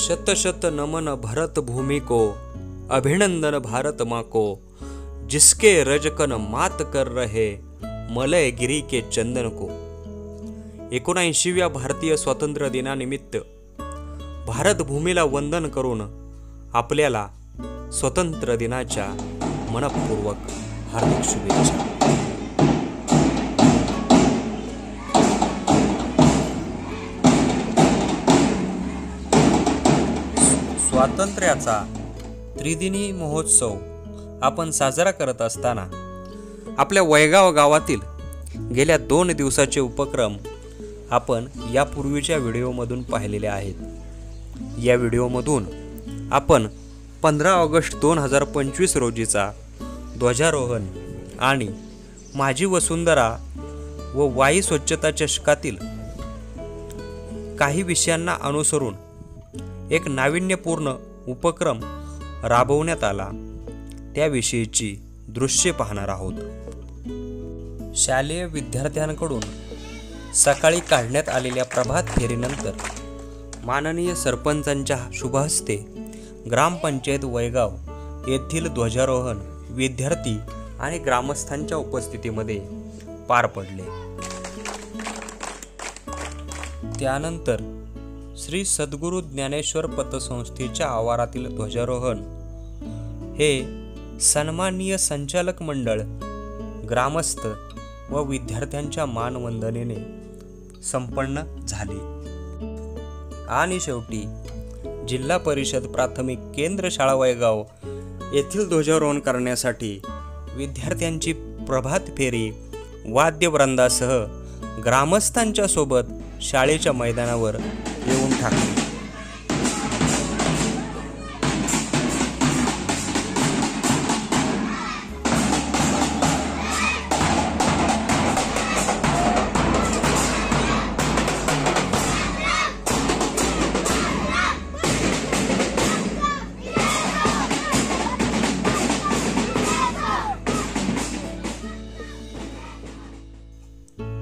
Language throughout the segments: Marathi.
शत शत नमन भरत भूमि को, अभिनंदन भारत माँ को, जिसके रजकन मात कर रहे, मलय गिरी के चंदन को। 79व्या भारतीय स्वातंत्र्य दिनानिमित्त भारत भूमीला वंदन करून आपल्याला स्वतंत्र दिनाच्या मनपूर्वक हार्दिक शुभेच्छा। स्वातंत्र्याचा त्रिदिनी महोत्सव आपण साजरा करत असताना आपल्या वैगाव गावातील गेल्या 2 दिवसाचे उपक्रम आपण यापूर्वीच्या व्हिडिओमधून पाहिलेले आहेत। या व्हिडिओमधून आपण 15 ऑगस्ट 2025 रोजीचा ध्वजारोहण आणि माझी वसुंधरा व वाई स्वच्छता चषकातील काही विषयांना अनुसरून एक नाविन्यपूर्ण उपक्रम राबवण्यात आला त्याविषयीची दृश्ये पाहणार आहोत। शालेय विद्यार्थ्यांकडून सकाळी काढण्यात आलेल्या प्रभात फेरीनंतर माननीय सरपंचांच्या शुभहस्ते ग्रामपंचायत वैगाव येथील ध्वजारोहण विद्यार्थी आणि ग्रामस्थांच्या उपस्थितीमध्ये पार पडले। त्यानंतर श्री सद्गुरू ज्ञानेश्वर पतसंस्थेच्या आवारातील ध्वजारोहण हे सन्माननीय संचालक मंडळ, ग्रामस्थ व विद्यार्थ्यांच्या मानवंदनेने संपन्न झाले आणि शेवटी जिल्हा परिषद प्राथमिक केंद्र शाळा वैगाव येथील ध्वजारोहण करण्यासाठी विद्यार्थ्यांची प्रभात फेरी वाद्यवृंदासह ग्रामस्थांच्या सोबत शाळेच्या मैदानावर येऊन ठाकली।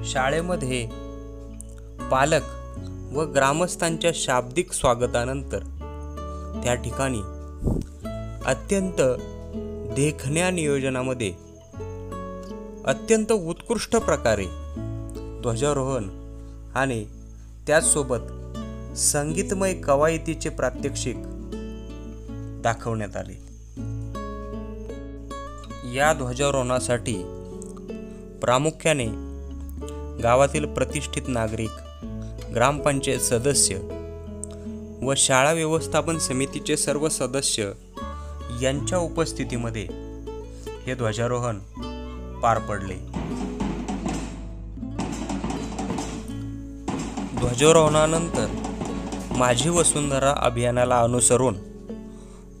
शाळेमध्ये पालक व ग्रामस्थांच्या शाब्दिक स्वागतानंतर त्या ठिकाणी अत्यंत देखण्या नियोजनामध्ये अत्यंत उत्कृष्ट प्रकारे ध्वजारोहण आणि त्याचसोबत संगीतमय कवायतीचे प्रात्यक्षिक दाखवण्यात आले। या ध्वजारोहणासाठी प्रामुख्याने गावातील प्रतिष्ठित नागरिक, ग्रामपंचायत सदस्य व शाळा व्यवस्थापन समितीचे सर्व सदस्य यांच्या उपस्थितीमध्ये हे ध्वजारोहण पार पडले। ध्वजारोहणानंतर माझी वसुंधरा अभियानाला अनुसरून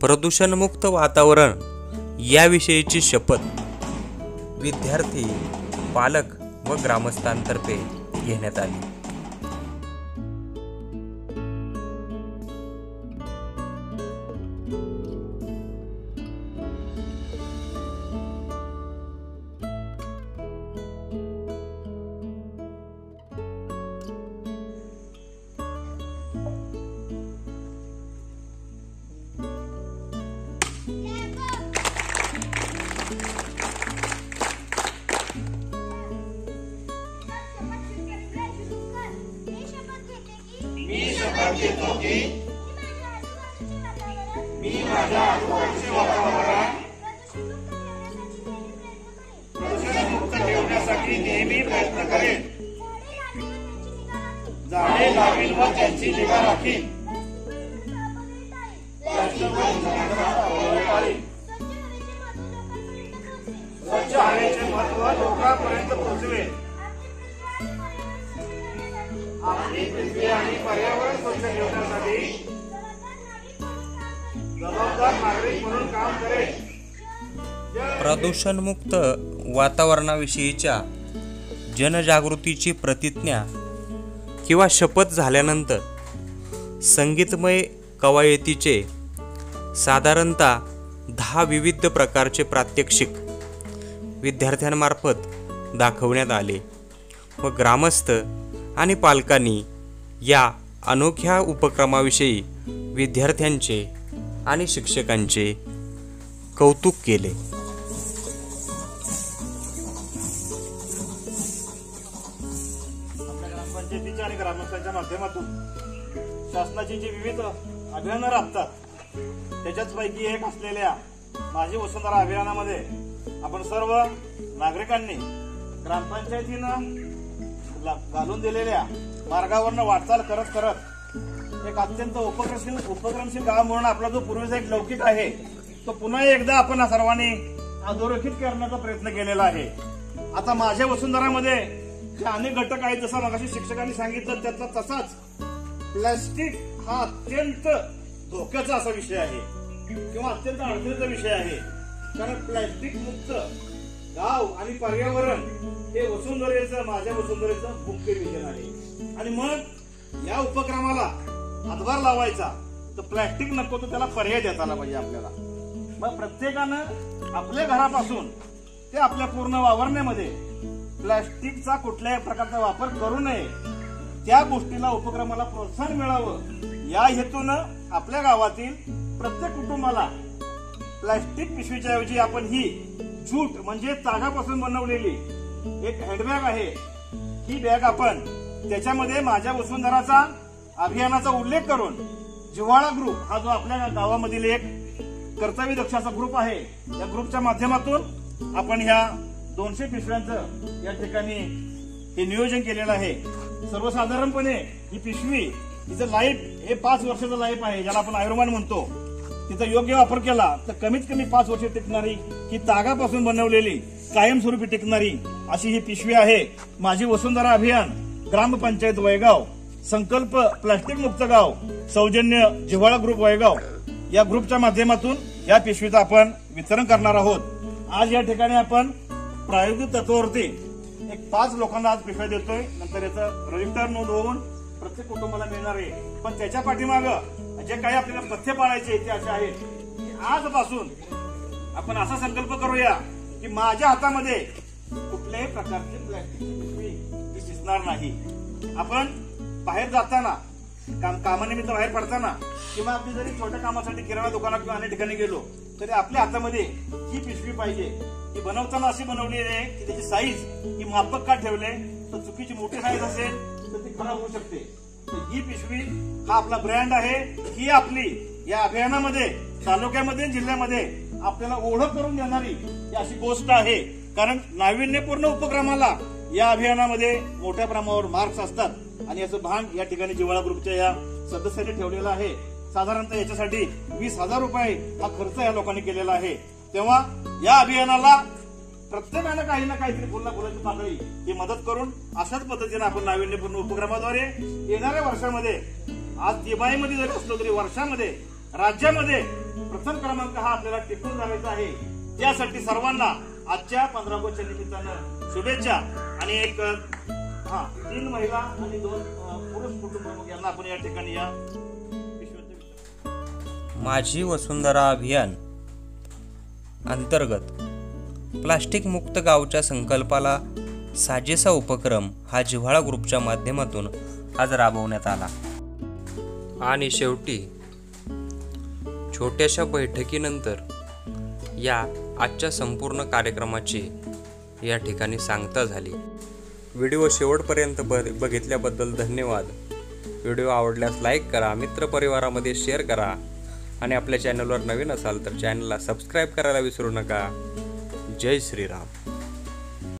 प्रदूषणमुक्त वातावरण याविषयीची शपथ विद्यार्थी, पालक व ग्रामस्थांतर्फे घेण्यात आली। मी माझ्या आजूबाजूचे वातावरण प्रदूषणमुक्त ठेवण्यासाठी नेहमी प्रयत्न करेन। झाडे लावीन व त्यांची निगा राखीन। स्वच्छ हवेचे महत्त्व लोकांपर्यंत पोहोचवेन। आपली पृथ्वी आणि पर्यावरण स्वच्छ ठेवण्यासाठी जबाबदार नागरिक म्हणून काम करेन। प्रदूषणमुक्त वातावरणाविषयीच्या जनजागृतीची प्रतिज्ञा किंवा शपथ झाल्यानंतर संगीतमय कवायतीचे साधारणतः 10 विविध प्रकारचे प्रात्यक्षिक विद्यार्थ्यांमार्फत दाखवण्यात आले व ग्रामस्थ आणि पालकांनी या अनोख्या उपक्रमाविषयी विद्यार्थ्यांचे आणि शिक्षकांचे कौतुक केले। आपल्या ग्रामपंचायतीच्या आणि ग्रामस्थांच्या माध्यमातून शासनाची जी विविध अभियानं राबतात त्याच्याच पैकी एक असलेल्या माझी वसुंधरा अभियानामध्ये आपण सर्व नागरिकांनी ग्रामपंचायतीनं घालून दिलेल्या मार्गावरनं वाटचाल करत करत एक अत्यंत उपक्रमशील गाव म्हणून आपला जो पूर्वीचा एक लौकिक आहे तो पुन्हा एकदा आपण सर्वांनी अधोरेखित करण्याचा प्रयत्न केलेला आहे। आता माझ्या वसुंधरामध्ये जे अनेक घटक आहेत, जसं मगाशी शिक्षकांनी सांगितलं त्यातला तसाच प्लास्टिक हा अत्यंत धोक्याचा असा विषय आहे किंवा अत्यंत अडचणीचा विषय आहे। कारण प्लास्टिक मुक्त गाव आणि पर्यावरण हे वसुंधरेचं, माझ्या वसुंधरेचं मुख्य विजन आहे। आणि मग या उपक्रमाला हातभार लावायचा तर प्लास्टिक नको, तर त्याला पर्याय देता आला पाहिजे आपल्याला। मग प्रत्येकानं आपल्या घरापासून ते आपल्या पूर्ण वावरण्यामध्ये प्लास्टिकचा कुठल्याही प्रकारचा वापर करू नये, त्या गोष्टीला उपक्रमाला प्रोत्साहन मिळावं या हेतूनं आपल्या गावातील प्रत्येक कुटुंबाला प्लास्टिक पिशवीच्या ऐवजी आपण ही जूट म्हणजे तागापासून बनवलेली एक हँडबॅग आहे, ही बॅग आपण त्याच्यामध्ये माझ्या वसुंधराचा अभियानाचा उल्लेख करून जिव्हाळा ग्रुप हा जो आपल्या गावामधील एक कर्तव्य दक्षाचा ग्रुप आहे, या ग्रुपच्या माध्यमातून आपण ह्या 200 पिशव्यांचं या ठिकाणी हे नियोजन केलेलं आहे। सर्वसाधारणपणे ही पिशवी तिचं लाईफ हे 5 वर्षाचं लाईफ आहे, ज्याला आपण आयुर्मान म्हणतो। तिचा योग्य वापर केला तर कमीत कमी 5 वर्ष टिकणारी ही तागापासून बनवलेली कायमस्वरूपी टिकणारी अशी ही पिशवी आहे। माझी वसुंधरा अभियान, ग्रामपंचायत वयगाव, संकल्प प्लास्टिक मुक्त गाव, सौजन्य जिव्हाळा ग्रुप वयगाव या ग्रुपच्या माध्यमातून या पिशवीचं आपण वितरण करणार आहोत। आज या ठिकाणी आपण प्रायोगिक तत्वावरती एक 5 लोकांना आज पिशव्या देतोय, नंतर याचं रजिस्टर नोंद होऊन प्रत्येक कुटुंबाला मिळणार आहे। पण त्याच्या पाठीमागं जे काही आपल्याला पथ्य पाळायचे ते असे आहेत की आजपासून आपण असा संकल्प करूया की माझ्या हातामध्ये कुठल्याही प्रकारची प्लास्टिकची पिशवी ही दिसणार नाही। आपण बाहेर जाताना कामानिमित्त बाहेर पडताना किंवा आपली जरी छोट्या कामासाठी किराणा दुकानात किंवा अनेक ठिकाणी गेलो तरी आपल्या हातामध्ये ही पिशवी पाहिजे। ही बनवताना अशी बनवली आहे की त्याची साईज ही मापक का ठेवले तर चुकीची मोठी साईज असेल तर ती खराब होऊ शकते। तर ही पिशवी हा आपला ब्रँड आहे, ही आपली या अभियानामध्ये तालुक्यामध्ये जिल्ह्यामध्ये आपल्याला ओळख करून देणारी ही अशी गोष्ट आहे। कारण नाविन्यपूर्ण उपक्रमाला या अभियानामध्ये मोठ्या प्रमाणावर मार्क्स असतात आणि याचं भान या ठिकाणी जिव्हाळा ग्रुपच्या या सदस्यांनी ठेवलेला आहे। साधारणतः याच्यासाठी 20,000 रुपये हा खर्च या लोकांनी केलेला आहे। तेव्हा या अभियानाला प्रत्येकानं काही ना काहीतरी फुलाची पाकळी ही मदत करून अशाच पद्धतीने आपण नाविन्यपूर्ण उपक्रमाद्वारे येणाऱ्या वर्षामध्ये आज तिमाहीमध्ये जरी असलो तरी वर्षामध्ये राज्यामध्ये प्रथम क्रमांक हा आपल्याला टिकून धरायचा आहे। त्यासाठी सर्वांना आजच्या 15 ऑगस्टच्या निमित्तानं शुभेच्छा। आणि एक 3 महिला आणि 2 पुरुष कुटुंब यांना आपण या ठिकाणी या माझी वसुंधरा अभियान अंतर्गत प्लास्टिक मुक्त गावच्या संकल्पाला साजेसा उपक्रम हा जिव्हाळा ग्रुपच्या माध्यमातून आज राबवण्यात आला। आणि शेवटी छोट्याशा बैठकीनंतर या आजच्या संपूर्ण कार्यक्रमाची या ठिकाणी सांगता झाली। व्हिडिओ शेवटपर्यंत बघितल्याबद्दल धन्यवाद। व्हिडिओ आवडल्यास लाईक करा, मित्रपरिवारामध्ये शेअर करा आणि आपल्या चॅनलवर नवीन असाल तर चॅनलला सबस्क्राईब करायला विसरू नका। जय श्रीराम।